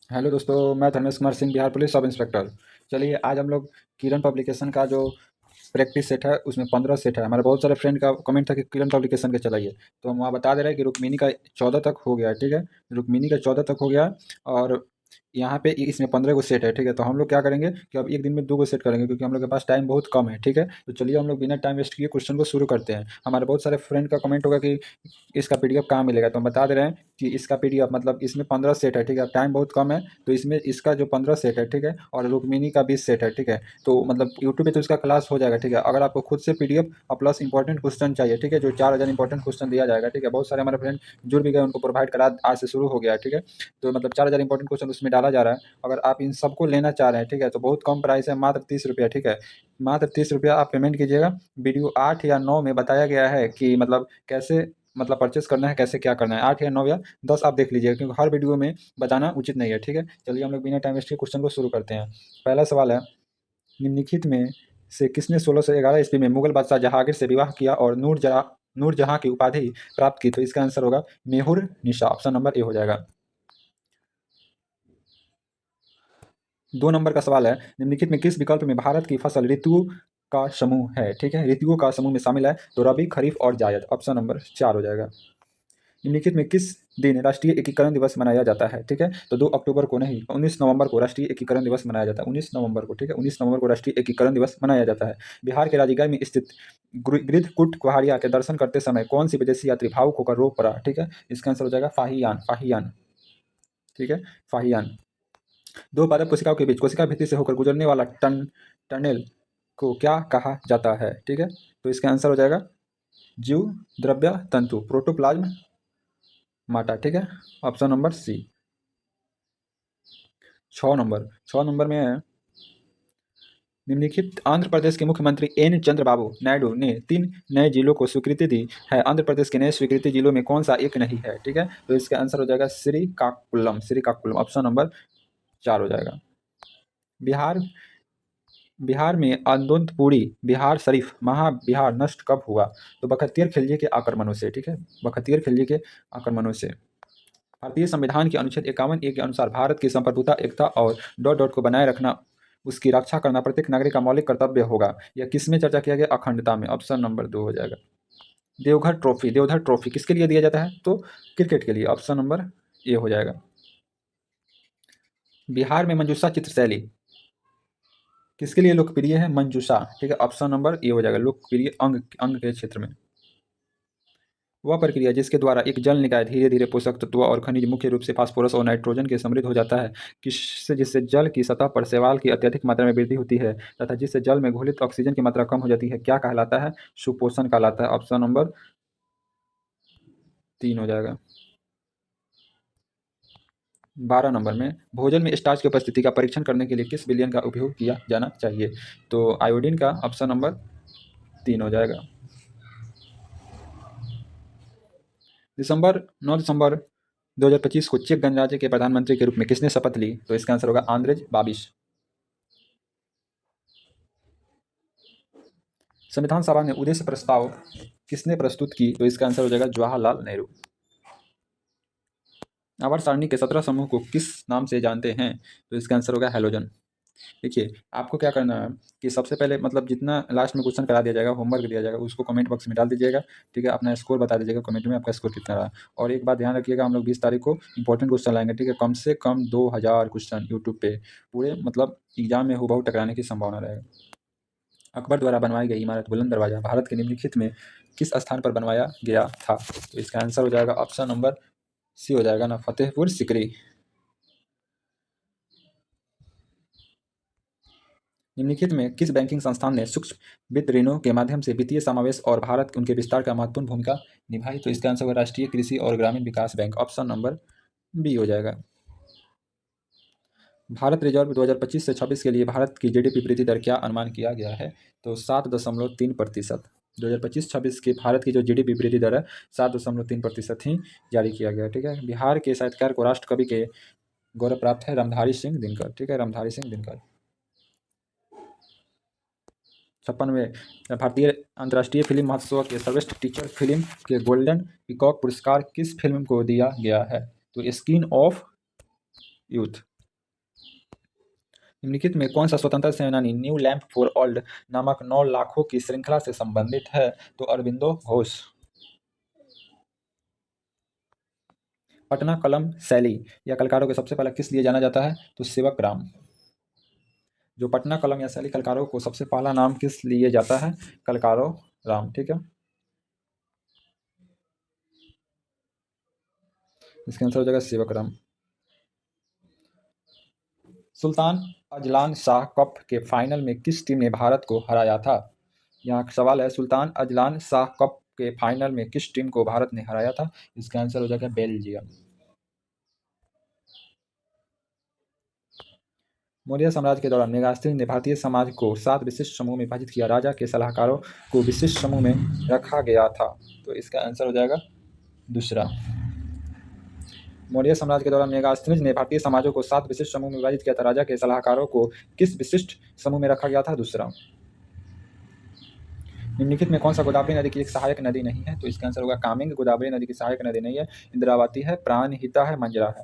Hello दोस्तों, मैं Dharmesh Kumar Singh, Bihar police sub inspector. चलिए आज हम लोग किरण पब्लिकेशन का जो प्रैक्टिस सेट है उसमें 15 सेट है। हमारे बहुत सारे फ्रेंड का कमेंट था कि किरण पब्लिकेशन के चलाइए, तो हम वहाँ बता दे रहे हैं कि रुक्मिनी का 14 तक हो गया है। ठीक है, रुक्मिनी का 14 तक हो गया है। और यहाँ पे इसमें 15 गो सेट है। ठीक है, तो हम लोग क्या करेंगे कि अब एक दिन में 2 गो सेट करेंगे, क्योंकि हम लोग के पास टाइम बहुत कम है। ठीक है, तो चलिए हम लोग बिना टाइम वेस्ट किए क्वेश्चन को शुरू करते हैं। हमारे बहुत सारे फ्रेंड का कमेंट होगा कि इसका पीडीएफ कहाँ मिलेगा, तो हम बता दे रहे हैं कि इसका पीडीएफ मतलब इसमें 15 सेट है। ठीक है, टाइम बहुत कम है, तो इसमें इसका जो 15 सेट है, ठीक है, और रुक्मिनी का 20 सेट है। ठीक है, तो मतलब यूट्यूब पे तो इसका क्लास हो जाएगा। ठीक है, अगर आपको खुद से पीडीएफ और प्लस इंपॉर्टेंट क्वेश्चन चाहिए, ठीक है, जो 4000 इंपॉर्टेंट क्वेश्चन दिया जाएगा। ठीक है, बहुत सारे हमारे फ्रेंड जुड़ भी गए, उनको प्रोवाइड करा, आज से शुरू हो गया है। ठीक है, तो मतलब 4000 इंपॉर्टेंट क्वेश्चन उसमें डाला जा रहा है। अगर आप इन सबको लेना चाह रहे हैं, ठीक है, तो बहुत कम प्राइस है, मात्र 30 रुपया। ठीक है, मात्र 30 रुपया आप पेमेंट कीजिएगा। वीडियो 8 या 9 में बताया गया है कि मतलब कैसे मतलब परचेस करना है, कैसे क्या करना है। 8 या 9 या 10 आप देख लीजिएगा, क्योंकि हर वीडियो में बताना उचित नहीं है। ठीक है, चलिए हम लोग बिना टाइम वेस्ट के क्वेश्चन को शुरू करते हैं। पहला सवाल है, निम्नलिखित में से किसने 1611 ईस्वी में मुगल बादशाह जहांगीर से विवाह किया और नूरजहां की उपाधि प्राप्त की? तो इसका आंसर होगा मेहुर निशा। ऑप्शन नंबर ए हो जाएगा। 2 नंबर का सवाल है, निम्नलिखित में किस विकल्प में भारत की फसल ऋतुओं का समूह है? ठीक है, ऋतुओं का समूह में शामिल है, तो रबी, खरीफ और जायद। ऑप्शन नंबर 4 हो जाएगा। निम्नलिखित में किस दिन राष्ट्रीय एकीकरण दिवस मनाया जाता है? ठीक है, तो 2 अक्टूबर को नहीं, 19 नवंबर को राष्ट्रीय एकीकरण दिवस मनाया जाता है। 19 नवंबर को, ठीक है, 19 नवंबर को राष्ट्रीय एकीकरण दिवस मनाया जाता है। बिहार के राजगीर में स्थित गृद्धकूट कुहाड़िया के दर्शन करते समय कौन सी विदेशी यात्री भावुक होकर रो पड़ा? ठीक है, इसका आंसर हो जाएगा फाहियान, फाहियान। ठीक है, फाहियान। दो पादप कोशिकाओं के बीच कोशिका भित्ति से होकर गुजरने वाला टनल को क्या कहा जाता है? ठीक है, तो इसका आंसर हो जाएगा जीव द्रव्य तंतु, प्रोटोप्लाज्म माटा। ठीक है, ऑप्शन नंबर सी। 6 नंबर में है, निम्नलिखित आंध्र प्रदेश के मुख्यमंत्री एन चंद्रबाबू नायडू ने 3 नए जिलों को स्वीकृति दी है। आंध्र प्रदेश के नए स्वीकृति जिलों में कौन सा एक नहीं है? ठीक है, तो इसका आंसर हो जाएगा श्रीकाकुलम, श्रीकाकुलम। ऑप्शन नंबर 4 हो जाएगा। बिहार बिहार में अनंतपुरी बिहार शरीफ महाबिहार नष्ट कब हुआ? तो बख्तियार खिलजी के आक्रमणों से। ठीक है, बख्तियार खिलजी के आक्रमणों से। भारतीय संविधान के अनुच्छेद 51 ए के अनुसार भारत की संप्रभुता, एकता और डॉट डॉट को बनाए रखना, उसकी रक्षा करना प्रत्येक नागरिक का मौलिक कर्तव्य होगा। यह किसमें चर्चा किया गया? अखंडता में। ऑप्शन नंबर 2 हो जाएगा। देवधर ट्रॉफी किसके लिए दिया जाता है? तो क्रिकेट के लिए। ऑप्शन नंबर ए हो जाएगा। बिहार में मंजूषा चित्रशैली किसके लिए लोकप्रिय है? मंजूषा। ठीक है, ऑप्शन नंबर ए हो जाएगा। लोकप्रिय अंग अंग के क्षेत्र में। वह प्रक्रिया जिसके द्वारा एक जल निकाय धीरे धीरे पोषक तत्वों और खनिज, मुख्य रूप से फास्फोरस और नाइट्रोजन के समृद्ध हो जाता है, किससे जिससे जल की सतह पर शैवाल की अत्यधिक मात्रा में वृद्धि होती है तथा जिससे जल में घुलित ऑक्सीजन की मात्रा कम हो जाती है, क्या कहलाता है? सुपोषण कहलाता है। ऑप्शन नंबर 3 हो जाएगा। 12 नंबर में, भोजन में स्टार्च की उपस्थिति का परीक्षण करने के लिए किस विलयन का उपयोग किया जाना चाहिए? तो आयोडीन का। ऑप्शन नंबर 3 हो जाएगा। 9 दिसंबर 2025 को चेक गणराज्य के प्रधानमंत्री के रूप में किसने शपथ ली? तो इसका आंसर होगा आंद्रेज बाबिश। संविधान सभा में उद्देश्य प्रस्ताव किसने प्रस्तुत की? तो इसका आंसर हो जाएगा जवाहरलाल नेहरू। आवर्त सारणी के 17 समूह को किस नाम से जानते हैं? तो इसका आंसर होगा हैलोजन। देखिए, आपको क्या करना है कि सबसे पहले मतलब जितना लास्ट में क्वेश्चन करा दिया जाएगा, होमवर्क दिया जाएगा, उसको कमेंट बॉक्स में डाल दीजिएगा। ठीक है, अपना स्कोर बता दीजिएगा कमेंट में, आपका स्कोर कितना रहा। और एक बात ध्यान रखिएगा, हम लोग 20 तारीख को इंपॉर्टेंट क्वेश्चन लाएंगे। ठीक है, कम से कम 2000 क्वेश्चन यूट्यूब पे, पूरे मतलब एग्जाम में हूबहू टकराने की संभावना रहेगा। अकबर द्वारा बनवाई गई इमारत बुलंद दरवाजा भारत के निम्नलिखित में किस स्थान पर बनवाया गया था? तो इसका आंसर हो जाएगा ऑप्शन नंबर सी हो जाएगा ना, फतेहपुर सिकरी। निम्नलिखित में किस बैंकिंग संस्थान ने सूक्ष्म वित्त ऋणों के माध्यम से वित्तीय समावेश और भारत उनके विस्तार का महत्वपूर्ण भूमिका निभाई? तो इसका आंसर होगा राष्ट्रीय कृषि और ग्रामीण विकास बैंक। ऑप्शन नंबर बी हो जाएगा। भारत रिजर्व 2025 से 26 के लिए भारत की जीडीपी वृद्धि दर क्या अनुमान किया गया है? तो 7.3%। 2025-26 की भारत की जो जीडीपी वृद्धि दर है 7.3% ही जारी किया गया। ठीक है, बिहार के साहित्यकार को राष्ट्र कवि के गौरव प्राप्त है रामधारी सिंह दिनकर। ठीक है, रामधारी सिंह दिनकर। 56वें भारतीय अंतर्राष्ट्रीय फिल्म महोत्सव के सर्वश्रेष्ठ टीचर फिल्म के गोल्डन पीकॉक पुरस्कार किस फिल्म को दिया गया है? तो स्किन ऑफ यूथ। निम्नलिखित में कौन सा स्वतंत्रता सेनानी न्यू लैंप फॉर ओल्ड नामक 9 लाखों की श्रृंखला से संबंधित है? तो अरबिंदो घोष। पटना कलम शैली या कलकारों को सबसे पहले किस लिए जाना जाता है? तो सेवक राम। जो पटना कलम या शैली कलकारों को सबसे पहला नाम किस लिए जाता है? कलकारो राम। ठीक है, इसका आंसर हो जाएगा सेवक Ram. Sultan Azlan Shah cup के फाइनल में किस टीम ने भारत को हराया था? यहाँ सवाल है, सुल्तान अजलान शाह कप के फाइनल में किस टीम को भारत ने हराया था? इसका आंसर हो जाएगा बेल्जियम। मौर्य साम्राज्य के दौरान मेगास्थिनी ने भारतीय समाज को 7 विशिष्ट समूह में विभाजित किया। राजा के सलाहकारों को विशिष्ट समूह में रखा गया था। तो इसका आंसर हो जाएगा दूसरा। मौर्य साम्राज्य के दौरान मेगास्थिनी ने भारतीय समाजों को 7 विशिष्ट समूह में विभाजित किया था। राजा के सलाहकारों को किस विशिष्ट समूह में रखा गया था? दूसरा। निम्नलिखित में कौन सा गोदावरी नदी की एक सहायक नदी नहीं है? तो इसका आंसर होगा कामेंग। गोदावरी नदी की सहायक नदी नहीं है, इंद्रावती है, प्राणहिता है, मंजरा है।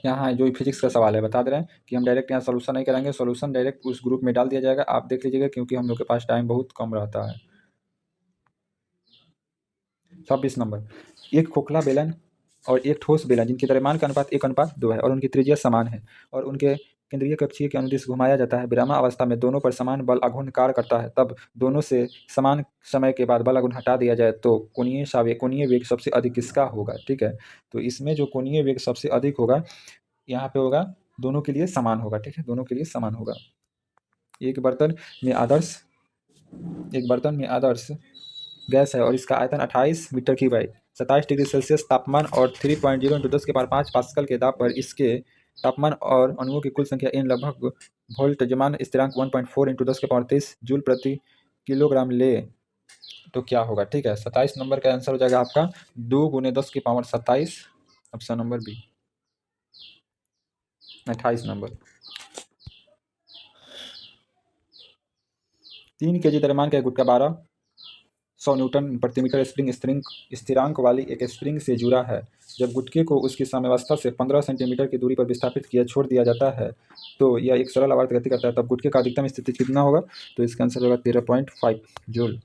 यहाँ जो फिजिक्स का सवाल है बता दे रहे हैं कि हम डायरेक्ट यहाँ सोल्यूशन नहीं करेंगे, सोल्यूशन डायरेक्ट उस ग्रुप में डाल दिया जाएगा, आप देख लीजिएगा, क्योंकि हम लोग के पास टाइम बहुत कम रहता है। 26 नंबर, एक खोखला बेलन और एक ठोस बेलन जिनके द्रव्यमान का अनुपात 1:2 है और उनकी त्रिज्या समान है और उनके केंद्रीय कक्षीय के अनुदिश घुमाया जाता है। विरामावस्था में दोनों पर समान बल आघूर्ण कार्य करता है, तब दोनों से समान समय के बाद बल आघूर्ण हटा दिया जाए तो कोणीय वेग सबसे अधिक किसका होगा? ठीक है, तो इसमें जो कोणीय वेग सबसे अधिक होगा यहाँ पे होगा, दोनों के लिए समान होगा। ठीक है, दोनों के लिए समान होगा। एक बर्तन में आदर्श गैस है और इसका आयतन 28 मीटर क्यूब है। 27 डिग्री सेल्सियस तापमान और 3.0 × 10⁵ पास्कल के दाब पर इसके तापमान और अणुओं की कुल संख्या n लगभग वोल्टजमान स्थिरांक 1.4 × 10⁻23 जूल प्रति किलोग्राम ले तो क्या होगा? ठीक है, 27 नंबर का आंसर हो जाएगा आपका 2 × 10⁻27, ऑप्शन नंबर बी। 28 नंबर, 3 kg द्रव्यमान का गुटका 1200 न्यूटन प्रति मीटर स्प्रिंग स्थिरांक वाली एक स्प्रिंग से जुड़ा है। जब गुटके को उसकी साम्यावस्था से 15 सेंटीमीटर की दूरी पर विस्थापित किया छोड़ दिया जाता है तो यह एक सरल आवर्त गति करता है, तब गुटके का अधिकतम स्थिति कितना होगा? तो इसका आंसर होगा 13.5 जूल।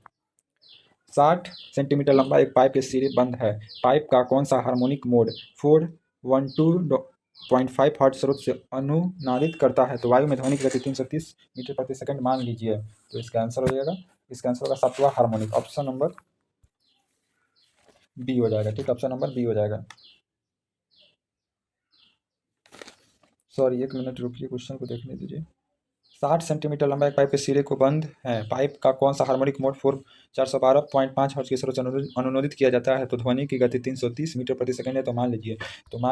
60 सेंटीमीटर लंबा एक पाइप के सिरे बंद है। पाइप का कौन सा हार्मोनिक मोड 412.5 हर्ट्ज स्रोत से अनुनादित करता है? तो वायु में ध्वनि की गति 330 मीटर प्रति सेकंड मान लीजिए। तो इसका आंसर हो जाएगा, इसका आंसर होगा 7वां हार्मोनिक, ऑप्शन नंबर बी हो जाएगा। ठीक, ऑप्शन नंबर बी हो जाएगा। सॉरी, 1 मिनट रुकिए, क्वेश्चन को देखने दीजिए। 60 सेंटीमीटर लंबा एक पाइप के सिरे को बंद है। पाइप का कौन सा हार्मोनिक मोड 412.5 हर्ट्ज के स्रोत से अनुनोदित किया जाता है? तो ध्वनि की गति 330 मीटर प्रति सेकंड है। तो मान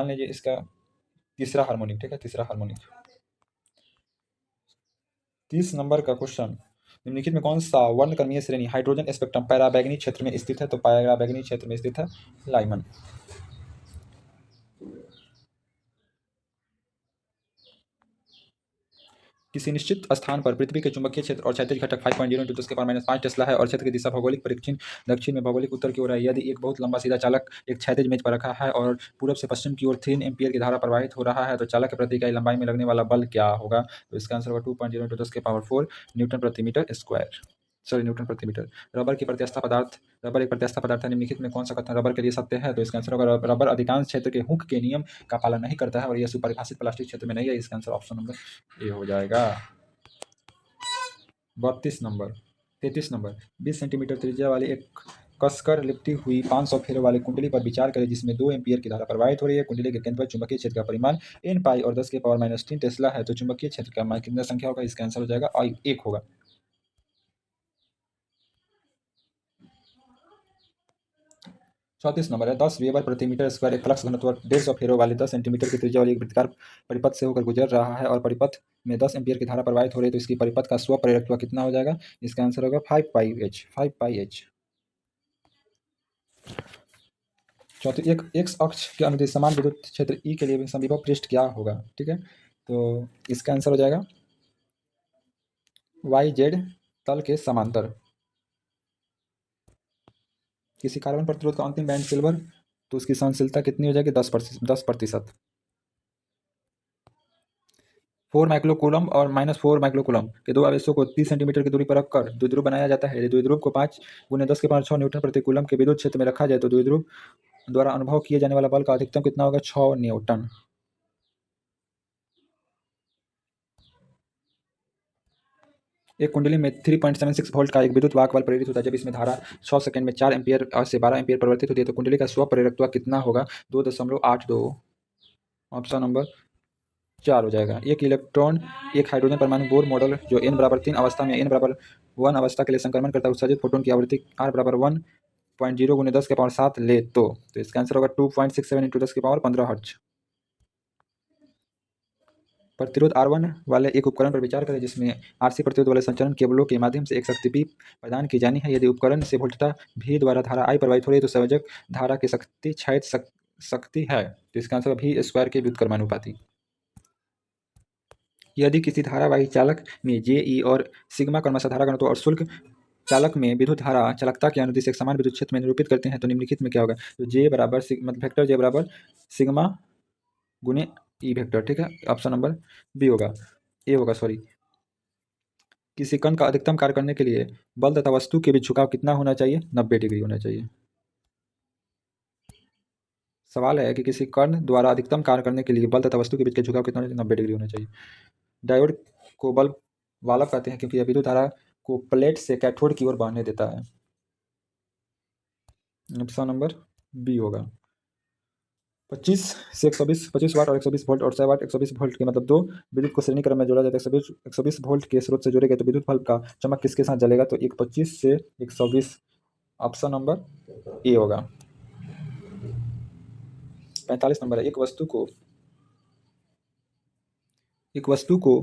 लीजिए इसका तीसरा हार्मोनिक। ठीक है, तीसरा हार्मोनिक। 30 नंबर का क्वेश्चन, निम्नलिखित में कौन सा वर्णक्रमीय श्रेणी हाइड्रोजन स्पेक्ट्रम पैराबैंगनी क्षेत्र में स्थित है? तो पैराबैंगनी क्षेत्र में स्थित है लाइमन। किसी निश्चित स्थान पर पृथ्वी के चुंबकीय क्षेत्र और क्षैतिज घटक 5.0 × 10⁻5 टेस्ला है और क्षेत्र की दिशा भौगोलिक परिदक्षिण दक्षिण में भौगोलिक उत्तर की ओर है। यदि एक बहुत लंबा सीधा चालक एक क्षैतिज मेज पर रखा है और पूरब से पश्चिम की ओर 3 एम्पीयर की धारा प्रवाहित हो रहा है तो चालक के प्रति इकाई लंबाई में लगने वाला बल क्या होगा? तो इसका आंसर होगा 2.0 × 10⁴ न्यूटन प्रति मीटर स्क्वायर, सॉरी न्यूटन प्रति मीटर। रबर एक प्रत्यास्थ पदार्थ है। निम्नलिखित में कौन सा कथन रबर के लिए सत्य है? तो इसका आंसर होगा रबर अधिकांश क्षेत्र के हुक के नियम का पालन नहीं करता है और यह सुपरिभाषित प्लास्टिक क्षेत्र में नहीं है। इसका आंसर ऑप्शन नंबर ए हो जाएगा। 32 नंबर, 33 नंबर, 20 सेंटीमीटर त्रिज्या वाली एक कसकर लिपटी हुई 500 फेरों वाली कुंडली पर विचार करें जिसमें 2 एम्पीयर की धारा प्रवाहित हो रही है। कुंडली के केंद्र पर चुंबकीय क्षेत्र का परिमाण n पाई और 10⁻³ टेस्ला है। तो चुंबकीय क्षेत्र का मान कितना संख्या होगा? इसका आंसर हो जाएगा 1 होगा। 34 नंबर है, 10 वेबर प्रति मीटर स्क्वायर एक फ्लक्स घनत्व 150 फेरों वाले 10 सेंटीमीटर की त्रिज्या वाली एक वृत्ताकार परिपथ से होकर गुजर रहा है और परिपथ में 10 एम्पीयर की धारा प्रवाहित हो रही है तो इसकी परिपथ का स्व प्रेरकत्व कितना हो जाएगा? इसका आंसर होगा 5πh। चौथी, एक एक्स अक्ष के अनुदिश समान विद्युत क्षेत्र ई के लिए समविभव पृष्ठ क्या होगा? ठीक है, तो इसका आंसर हो जाएगा YZ तल के समांतर। किसी कार्बन प्रतिरोध का अंतिम बैंड सिल्वर तो उसकी सहनशीलता कितनी हो जाएगी? 10%। 4 माइक्रोकूलम और -4 माइक्रोकूलम के दो आवेशों को 30 सेंटीमीटर की दूरी पर रखकर द्विध्रुव बनाया जाता है। यदि द्विध्रुव को 5 × 10⁻6 न्यूटन प्रति कूलम के विद्युत क्षेत्र में रखा जाए तो द्विध्रुव द्वारा अनुभव किए जाने वाला बल का अधिकतम कितना होगा? 6 न्यूटन। एक कुंडली में 3.76 वोल्ट का एक विद्युत वाहक बल प्रेरित होता है। जब इसमें धारा 6 सेकंड में 4 एम्पीयर से 12 एम्पीयर परिवर्तित होती है तो कुंडली का स्वप्रेरकत्व कितना होगा? 2.82। ऑप्शन नंबर 4 हो जाएगा। एक इलेक्ट्रॉन एक हाइड्रोजन परमाणु बोर मॉडल जो n बराबर 3 अवस्था में n बराबर 1 अवस्था के लिए संक्रमण करता है उत्सर्जित फोटोन की आवृत्ति r बराबर 1.0 × 10⁻7 ले तो इसका आंसर होगा 2.67 × 10⁻15 हर्ट्ज। प्रतिरोध R1 वाले एक उपकरण पर विचार करें जिसमें RC प्रतिरोध वाले संचरण केबलों के माध्यम से एक शक्ति P प्रदान की जानी है। यदि उपकरण से वोल्टता V द्वारा धारा I प्रवाहित हो रही है तो संयोजक धारा की शक्ति क्षैत शक्ति है तो इसका आंसर V स्क्वायर के व्युत्क्रमानुपाती। यदि किसी धारावाही चालक में Je और सिग्मा क्रमशः धारा घनत्व और शुल्क चालक में विद्युत धारा चालकता के अनुदिश एक समान विद्युत क्षेत्र में निरूपित करते हैं तो निम्नलिखित में क्या होगा? तो J बराबर मतलब वेक्टर J बराबर सिग्मा गुने ई वेक्टर। ठीक है, ऑप्शन नंबर बी होगा, ए होगा सॉरी। किसी कण का अधिकतम कार्य करने के लिए बल तथा वस्तु के बीच झुकाव कितना होना चाहिए? 90 डिग्री होना चाहिए। सवाल है कि किसी कण द्वारा अधिकतम कार्य करने के लिए बल तथा वस्तु के बीच के झुकाव कितना होना चाहिए? 90 डिग्री होना चाहिए। डायोड को बल वालक कहते हैं क्योंकि यह विद्युत धारा को प्लेट से कैथोड की ओर बहने देता है। ऑप्शन नंबर बी होगा। 25 से 120 25 वाट और 120 वोल्ट और 100 वाट 120 वोल्ट के मतलब दो विद्युत को श्रेणी क्रम में जोड़ा जाता है। 120 वोल्ट के स्रोत से जोड़े गए तो विद्युत बल्ब का चमक किसके साथ जलेगा? तो एक 25 से 120। ऑप्शन नंबर ए होगा। 45 नंबर है। एक वस्तु को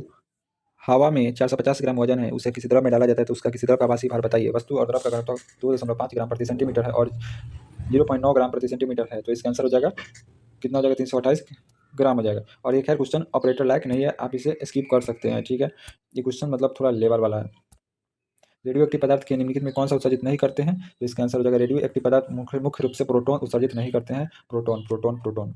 हवा में 450 ग्राम वजन है, उसे किसी द्रव में डाला जाता है तो उसका किसी द्रव का आभासी भार बताइए। वस्तु और द्रव का घनत्व 2.5 ग्राम प्रति सेंटीमीटर है और 0.9 ग्राम प्रति सेंटीमीटर है तो इसका आंसर हो जाएगा कितना हो जाएगा? 328 ग्राम हो जाएगा। और ये खैर क्वेश्चन ऑपरेटर लायक नहीं है, आप इसे स्किप कर सकते हैं। ठीक है, ये क्वेश्चन मतलब थोड़ा लेवल वाला है। रेडियो एक्टिव पदार्थ के निम्नलिखित में कौन सा उत्सर्जित नहीं करते हैं? तो इसका आंसर हो जाएगा रेडियो एक्टिव पदार्थ मुख्य रूप से प्रोटॉन उत्सर्जित नहीं करते हैं। प्रोटॉन।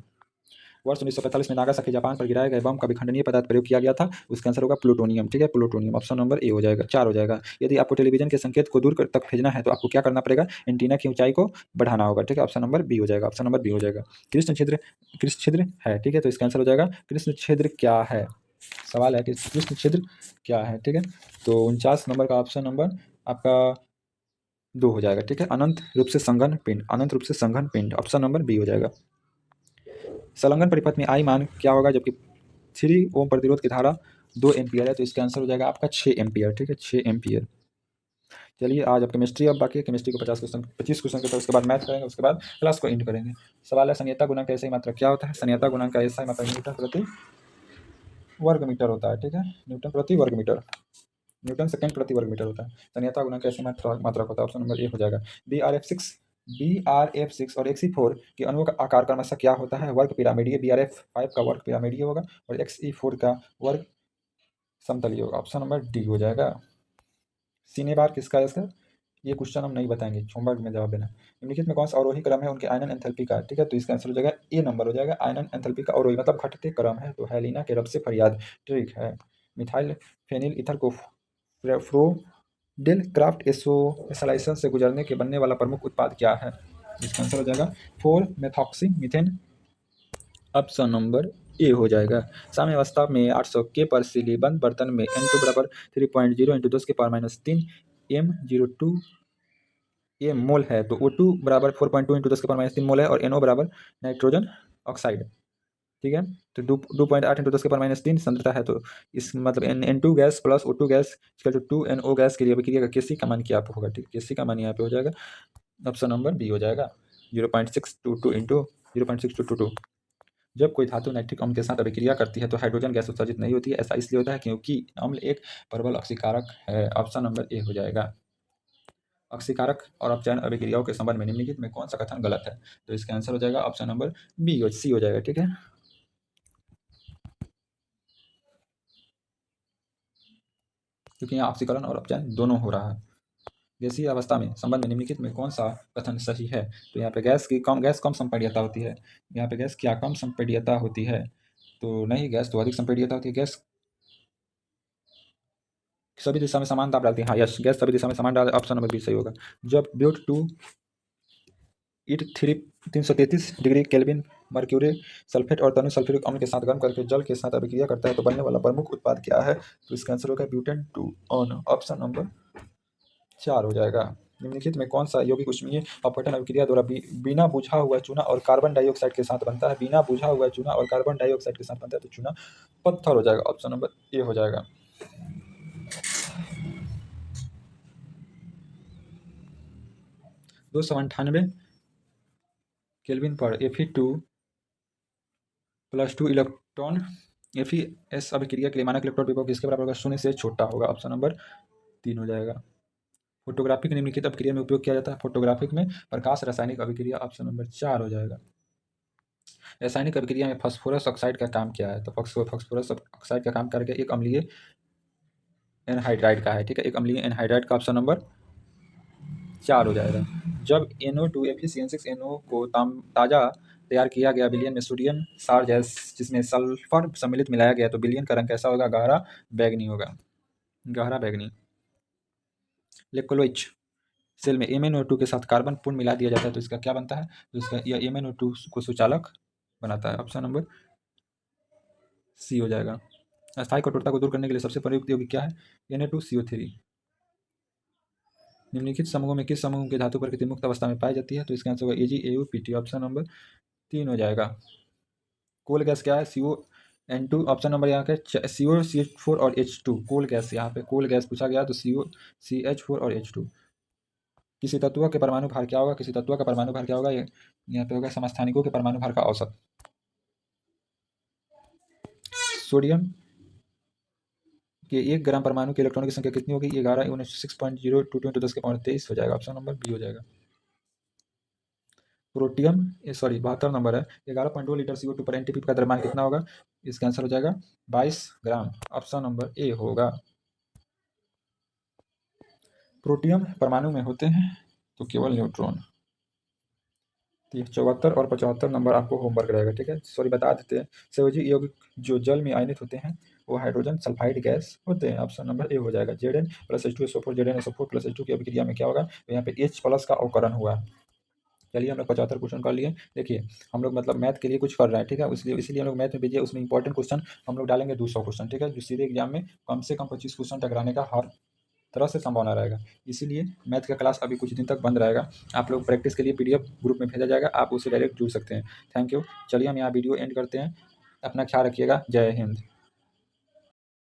वर्ष 1945 में नागासाकी जापान पर गिराए गए बम का विखंडनीय पदार्थ प्रयोग किया गया था, उसका आंसर होगा प्लूटोनियम। ठीक है, प्लूटोनियम। ऑप्शन नंबर ए हो जाएगा, 4 हो जाएगा। यदि आपको टेलीविजन के संकेत को दूर तक भेजना है तो आपको क्या करना पड़ेगा? एंटीना की ऊंचाई को बढ़ाना होगा। ठीक है, ऑप्शन नंबर बी हो जाएगा। ऑप्शन नंबर बी हो जाएगा। कृष्ण छिद्र है। ठीक है, तो इसका आंसर हो जाएगा कृष्ण छिद्र क्या है? सवाल है कि कृष्ण छिद्र क्या है। ठीक है, तो 49 नंबर का ऑप्शन नंबर आपका 2 हो जाएगा। ठीक है, अनंत रूप से संघन पिंड। ऑप्शन नंबर बी हो जाएगा। संलग्न परिपथ में आई मान क्या होगा जबकि 3 ओम प्रतिरोध की धारा 2 एम्पियर है? तो इसका आंसर हो जाएगा आपका 6 एम्पियर। ठीक है, 6 एम्पियर। चलिए आज अब केमिस्ट्री अब बाकी है। केमिस्ट्री को 25 क्वेश्चन के, उसके बाद मैथ करेंगे, उसके बाद क्लास को एंड करेंगे। सवाल है संयोता गुणांक का एसआई मात्रक क्या होता है? संयोता गुणांक का एसआई मात्रक न्यूटन प्रति वर्ग मीटर होता है। ठीक है, न्यूटन प्रति वर्ग मीटर, न्यूटन सेकंड प्रति वर्ग मीटर होता है। संयोता गुणांक का एसआई मात्रक होता है। ऑप्शन नंबर ए हो जाएगा। BRF6 और XE4 के अणुओं का आकार क्रमशः क्या होता है? वर्ग पिरामिडीय। BRF5 का वर्ग पिरामिडीय होगा और XE4 का वर्ग समतलीय होगा। ऑप्शन नंबर डी हो जाएगा। सीने बार किसका है इसका? ये क्वेश्चन हम नहीं बताएंगे, होमवर्क में जवाब देना। निम्नलिखित में कौन सा अवरोही क्रम है उनके आयनन एंथैल्पी का? ठीक है, तो इसका आंसर हो जाएगा ए नंबर हो जाएगा। आयनन एंथैल्पी का अवरोही मतलब घटते क्रम है। तो हेलिना के रब से फरियाद ठीक है। मिथाइल फेनिल ईथर को फ्रोडेल क्राफ्ट एसोलाइसिस से गुजरने के बनने वाला प्रमुख उत्पाद क्या है? इसका आंसर हो जाएगा 4 methoxy methane. Option number A हो जाएगा। साम्यावस्था में 800 के पर सीलीबंद बर्तन में N2 बराबर 3.0 × 10⁻³ M02 m मोल है तो O2 बराबर 4.2 × 10⁻³ मोल है और NO बराबर नाइट्रोजन ऑक्साइड। ठीक है, तो 2.8 × 10⁻³ सांद्रता है तो इस मतलब N2 gas plus O2 gas 2NO gas के लिए अभिक्रिया का Kc का मान क्या होगा? ठीक, Kc का मान यहाँ पे हो जाएगा। ऑप्शन नंबर बी हो जाएगा 0.622 × 0.6222। जब कोई धातु नाइट्रिक अम्ल के साथ अभिक्रिया करती है तो हाइड्रोजन गैस उत्सर्जित नहीं होती है। ऐसा इसलिए होता है क्योंकि अम्ल एक प्रबल ऑक्सीकारक है। ऑप्शन नंबर ए हो जाएगा। ऑक्सीकारक और अपचयन अभिक्रियाओं के संबंध में निम्नलिखित में कौन सा कथन गलत है? तो इसका आंसर हो जाएगा ऑप्शन नंबर बी सी हो जाएगा। ठीक है, क्योंकि यहाँ ऑक्सीकरण और अपचयन दोनों हो रहा है। गैसीय अवस्था में संबंध में निम्नलिखित में कौन सा कथन सही है? तो यहाँ पे गैस कम संपीड्यता होती है। यहाँ पे गैस क्या कम संपीड्यता होती है? तो नहीं, गैस तो अधिक संपीड्यता होती है। गैस सभी दिशा में समान दाब डालती है। हाँ यस, गैस सभी दिशा में समान डाल, ऑप्शन नंबर बी सही होगा। जब ब्यूट टू इट 333 डिग्री केल्विन मर्क्यूरी सल्फेट और तनु सल्फ्यूरिक अम्ल के साथ गर्म करके जल के साथ अभिक्रिया करता है तो बनने वाला प्रमुख उत्पाद क्या है? तो इसका आंसर होगा ब्यूटेन 2 ऑन, ऑप्शन नंबर 4 हो जाएगा। निम्नलिखित में कौन सा यौगिक ऊष्मीय अपघटन अभिक्रिया द्वारा बिना बुझा हुआ चूना और कार्बन डाइऑक्साइड के साथ बनता है? बिना बुझा हुआ चूना और कार्बन डाइऑक्साइड के साथ बनता है तो चूना पत्थर हो जाएगा, ऑप्शन नंबर ए हो जाएगा। 298 केल्विन पर Fe2+2 इलेक्ट्रॉन FeS अभिक्रिया के लिए मानक इलेक्ट्रॉन विभव किसके बराबर होगा? 0 से छोटा होगा, ऑप्शन नंबर 3 हो जाएगा। फोटोग्राफिक निम्नलिखित अभिक्रिया में उपयोग किया जाता है? फोटोग्राफिक में प्रकाश रासायनिक अभिक्रिया, ऑप्शन नंबर 4 हो जाएगा। रासायनिक अभिक्रिया में फास्फोरस ऑक्साइड का काम क्या है? तो फास्फोरस ऑक्साइड का काम करके एक अम्लीय एनहाइड्राइड का है, ठीक है, एक अम्लीय एनहाइड्राइड का, ऑप्शन नंबर 4 हो जाएगा। जब NO2 Fe6NO को ताज़ा तैयार किया गया विलयन में सोडियम सार गैस जिसमें सल्फर सम्मिलित मिलाया गया तो विलयन का रंग कैसा होगा? गहरा बैंगनी होगा, गहरा बैंगनी। इलेक्ट्रोलाइट सेल में MnO2 के साथ कार्बन पूर्ण मिला दिया जाता है तो इसका क्या बनता है? तो इसका यह MnO2 को सुचालक बनाता है, ऑप्शन नंबर सी हो जाएगा। अस्थायी कठोरता को दूर करने के लिए सबसे प्रयुक्त यौगिक क्या है? Na2CO3। निम्नलिखित समूहों में किस समूह की धातु प्रकृति मुक्त अवस्था में पाई जाती है? तो इसका आंसर होगा AgAuPt, ऑप्शन नंबर 3 हो जाएगा। कोल गैस क्या है? CO N2, ऑप्शन नंबर यहाँ के CO CH4 और H2। कोल गैस, यहाँ पे कोल गैस पूछा गया तो CO CH4 और H2। किसी तत्व के परमाणु भार क्या होगा? किसी तत्व का परमाणु भार क्या होगा? यहाँ पे होगा समस्थानिकों के परमाणु भार का औसत। सोडियम के 1 ग्राम परमाणु के इलेक्ट्रॉनों की संख्या कितनी होगी? 11 6.02 × 10⁻23 हो जाएगा, ऑप्शन नंबर बी हो जाएगा। प्रोटियम 72 नंबर है। 11.2 लीटर CO2 पर NTP का द्रव्यमान कितना होगा? इसका आंसर हो जाएगा 22 ग्राम, ऑप्शन नंबर ए होगा। प्रोटियम परमाणु में होते हैं तो केवल न्यूट्रॉन। 74 और 75 नंबर आपको होमवर्क रहेगा, ठीक है। सॉरी बता देते हैं, संयोजी यौगिक जो जल में आयनित होते हैं वो हाइड्रोजन सल्फाइड गैस होते हैं, ऑप्शन नंबर ए हो जाएगा। Zn+H2SO4 Zn SO4+H2 की अभिक्रिया में क्या होगा? तो यहाँ पे H+ का अवकरण हुआ है। चलिए हम लोग 75 क्वेश्चन कर लिए। देखिए हम लोग मतलब मैथ के लिए कुछ कर रहे हैं, ठीक है, इसलिए हम लोग मैथ में भेजिए, उसमें इंपॉर्टेंट क्वेश्चन हम लोग डालेंगे 200 क्वेश्चन, ठीक है, जो सीधे एग्जाम में कम से कम 25 क्वेश्चन टकराने का हर तरह से संभावना रहेगा। इसीलिए मैथ का क्लास अभी कुछ दिन तक बंद रहेगा। आप लोग प्रैक्टिस के लिए PDF ग्रुप में भेजा जाएगा, आप उससे डायरेक्ट जुड़ सकते हैं। Thank you. चलिए हम यहाँ वीडियो एंड करते हैं। अपना ख्याल रखिएगा। जय हिंद।